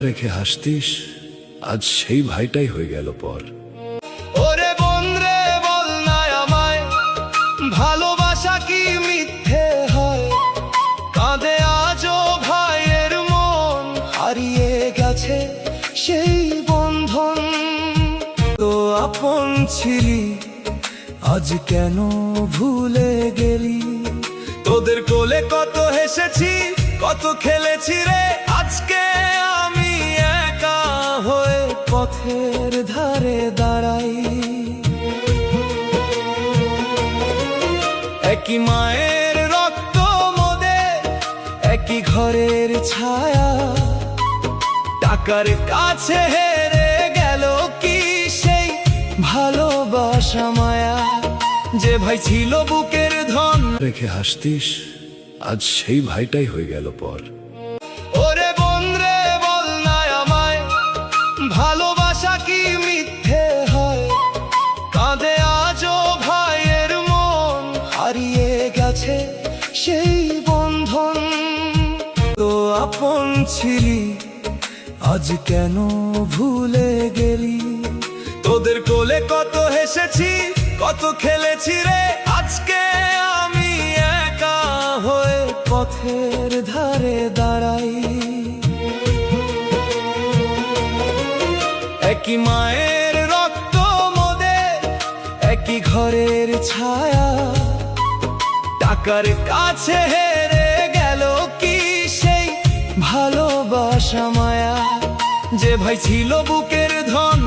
রেখে হাসতিস, আজ সেই ভাইটাই হয়ে গেল পর। ওরে বন্ধরে বল না আমায়, ভালোবাসা কি মিথ্যে হয়? কাঁদে আজও ভাইয়ের মন, হারিয়ে গেছে সেই বন্ধন। তো আপন ছিলি, আজ কেন ভুলে গেলি? তোদের কোলে কত হেসেছি, কত খেলেছি রে, আজকে আমি একা হয়ে পথের ধারে দাঁড়াই। একই মায়ের রক্ত মোদের, একই ঘরের ছায়া, টাকার কাছে হেরে গেল কি সেই ভালোবাসা মায়া? যে ভাই ছিল বুকের ধন, রেখে হাসতিস, আজ সেই ভাইটাই হয়ে গেল পর। ওরে বন্ধরে বল না আমায়, ভালোবাসা কি মিথ্যে হয়? কাঁদে আজও ভাইয়ের মন, হারিয়ে গেছে সেই বন্ধন। তো আপন ছিলি, আজ কেন ভুলে গেলি? তোদের কোলে কত হেসেছি, কত খেলেছি রে, আজকে আমি একা হয়ে পথের ধারে দাঁড়াই। একই মায়ের রক্ত মোদের, একই ঘরের ছায়া, টাকার কাছে হেরে গেল কি সেই ভালোবাসা মায়া? যে ভাই ছিল বুকের ধন,